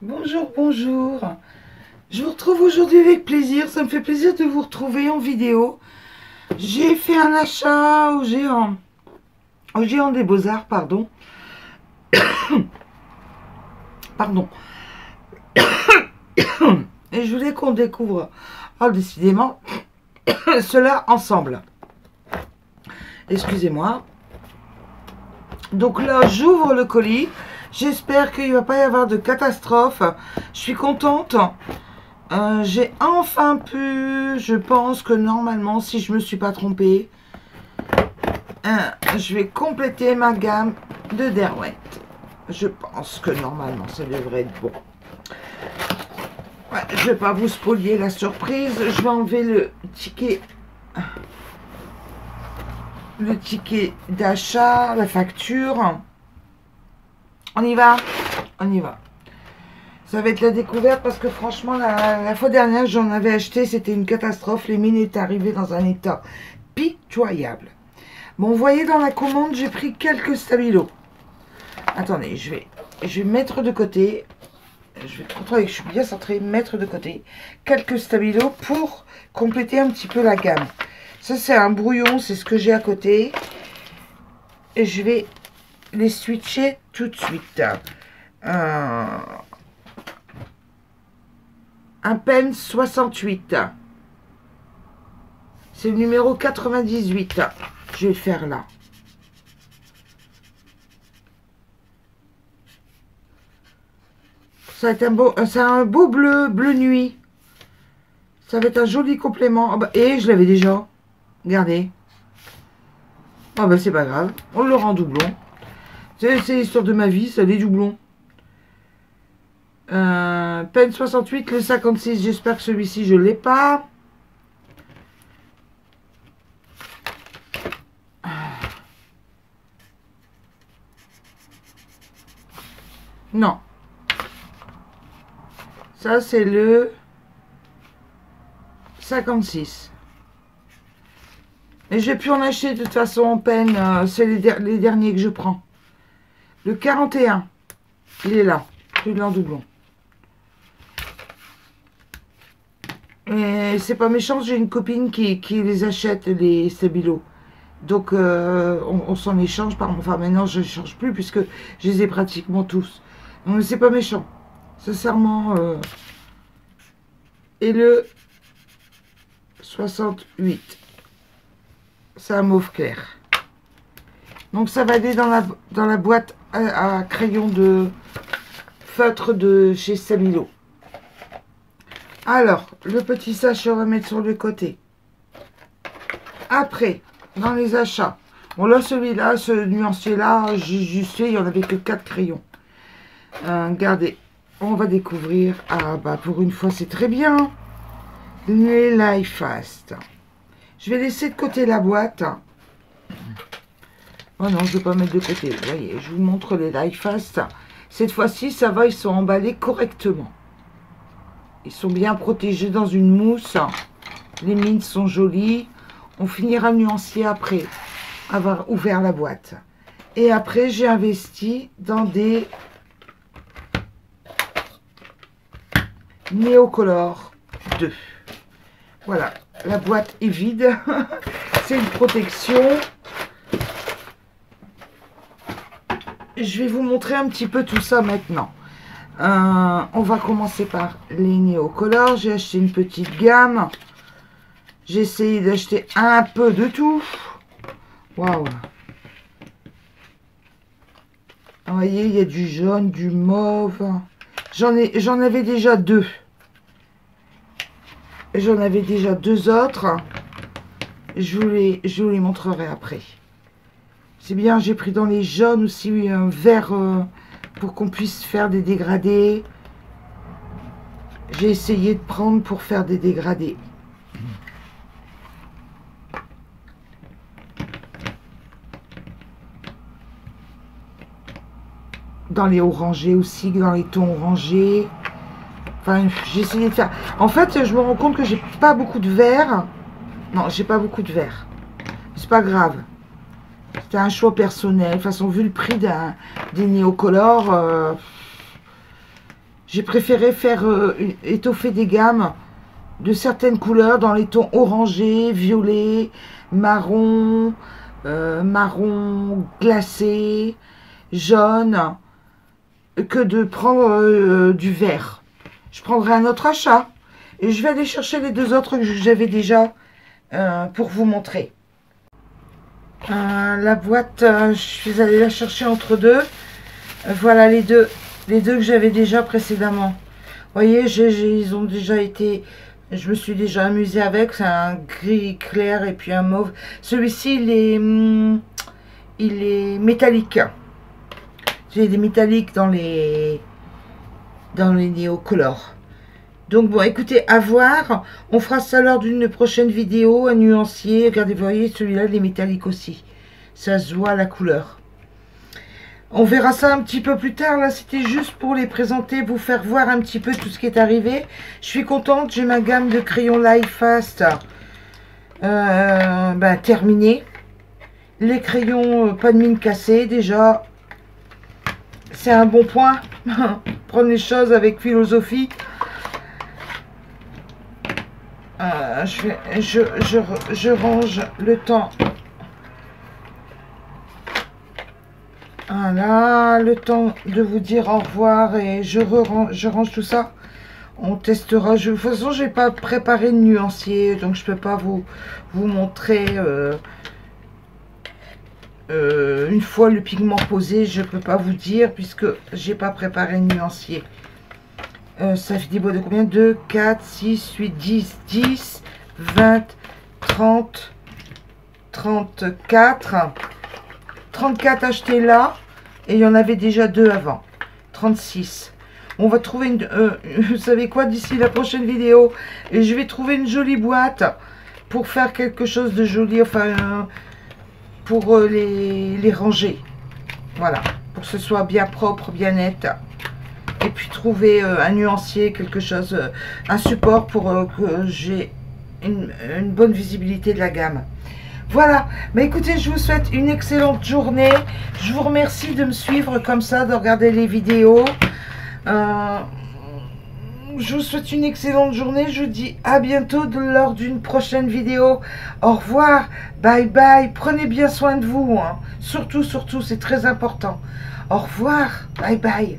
Bonjour, bonjour. Je vous retrouve aujourd'hui avec plaisir. Ça me fait plaisir de vous retrouver en vidéo. J'ai fait un achat au Géant des Beaux-Arts, pardon. Pardon. Et je voulais qu'on découvre, décidément, cela ensemble. Excusez-moi. Donc là, j'ouvre le colis. J'espère qu'il ne va pas y avoir de catastrophe. Je suis contente. J'ai enfin pu, je pense que normalement, si je ne me suis pas trompée, je vais compléter ma gamme de Derwent. Je pense que normalement, ça devrait être bon. Ouais, je ne vais pas vous spolier la surprise. Je vais enlever le ticket d'achat, la facture. On y va? On y va. Ça va être la découverte parce que franchement, la fois dernière, j'en avais acheté, c'était une catastrophe. Les mines étaient arrivées dans un état pitoyable. Bon, vous voyez, dans la commande, j'ai pris quelques stabilos. Attendez, je vais mettre de côté. Je vais contrôler que je suis bien centrée, mettre de côté quelques stabilos pour compléter un petit peu la gamme. Ça, c'est un brouillon, c'est ce que j'ai à côté. Et je vais les switcher tout de suite. Un pen 68. C'est le numéro 98. Je vais le faire là. Ça va être c'est un beau bleu nuit. Ça va être un joli complément. Oh bah, et je l'avais déjà. Regardez. Oh bah c'est pas grave. On le rend doublon. C'est l'histoire de ma vie, ça, les doublons. Pen 68, le 56. J'espère que celui-ci, je ne l'ai pas. Non. Ça, c'est le 56. Et je vais plus en acheter de toute façon en peine. C'est les derniers que je prends. Le 41. Il est là. Plus de doublon. Et c'est pas méchant, j'ai une copine qui les achète, les stabilos. Donc, on s'en échange. Enfin, maintenant, je ne change plus puisque je les ai pratiquement tous. Donc, c'est pas méchant. Sincèrement. Et le 68. C'est un mauve clair. Donc, ça va aller dans la boîte à crayon de feutre de chez Stabilo. Alors, le petit sachet, on va mettre sur le côté. Après, dans les achats. Bon, là, celui-là, ce nuancier-là, j'ai juste fait, il n'y en avait que 4 crayons. Regardez, on va découvrir. Ah, bah, pour une fois, c'est très bien. Les Life Fast. Je vais laisser de côté la boîte. Oh non, je ne vais pas mettre de côté. Vous voyez, je vous montre les Life Fast. Cette fois-ci, ça va, ils sont emballés correctement. Ils sont bien protégés dans une mousse. Les mines sont jolies. On finira le nuancier après avoir ouvert la boîte. Et après, j'ai investi dans des Neocolor 2. Voilà, la boîte est vide. C'est une protection. Je vais vous montrer un petit peu tout ça maintenant. On va commencer par les Neocolor. J'ai acheté une petite gamme. J'ai essayé d'acheter un peu de tout. Waouh! Vous voyez, il y a du jaune, du mauve. J'en avais déjà deux. J'en avais déjà deux autres. Je vous les montrerai après. C'est bien, j'ai pris dans les jaunes aussi un vert pour qu'on puisse faire des dégradés. J'ai essayé de prendre pour faire des dégradés. Dans les orangés aussi, dans les tons orangés. Enfin, j'ai essayé de faire... En fait, je me rends compte que j'ai pas beaucoup de vert. Non, j'ai pas beaucoup de vert. C'est pas grave. C'était un choix personnel. De toute façon, vu le prix des Neocolor, j'ai préféré faire étoffer des gammes de certaines couleurs dans les tons orangés, violets, marron, marron glacé, jaune, que de prendre du vert. Je prendrai un autre achat et je vais aller chercher les deux autres que j'avais déjà pour vous montrer. La boîte, je suis allée la chercher entre deux. Voilà les deux que j'avais déjà précédemment. Vous voyez, ils ont déjà été, je me suis déjà amusée avec. C'est un gris clair et puis un mauve. Celui-ci, il est métallique. J'ai des métalliques dans les néocolores. Donc bon, écoutez, à voir. On fera ça lors d'une prochaine vidéo, un nuancier. Regardez, vous voyez, celui-là, il est métallique aussi. Ça se voit la couleur. On verra ça un petit peu plus tard. Là, c'était juste pour les présenter, vous faire voir un petit peu tout ce qui est arrivé. Je suis contente. J'ai ma gamme de crayons Light Fast terminée. Les crayons, pas de mine cassée, déjà. C'est un bon point. Prendre les choses avec philosophie. Je range le temps. Voilà, le temps de vous dire au revoir et je range tout ça. On testera. De toute façon, je n'ai pas préparé de nuancier, donc je ne peux pas vous montrer une fois le pigment posé. Je ne peux pas vous dire puisque j'ai pas préparé de nuancier. Ça fait des boîtes de combien? 2, 4, 6, 8, 10, 10, 20, 30, 34. 34 achetés là. Et il y en avait déjà deux avant. 36. On va trouver une... vous savez quoi? D'ici la prochaine vidéo. Et je vais trouver une jolie boîte. Pour faire quelque chose de joli. Enfin... pour les ranger. Voilà. Pour que ce soit bien propre, bien net. Et puis trouver un nuancier, quelque chose, un support pour que j'ai une bonne visibilité de la gamme. Voilà, mais écoutez, je vous souhaite une excellente journée. Je vous remercie de me suivre comme ça, de regarder les vidéos. Je vous souhaite une excellente journée. Je vous dis à bientôt lors d'une prochaine vidéo. Au revoir, bye bye. Prenez bien soin de vous, hein. Surtout, c'est très important. Au revoir, bye bye.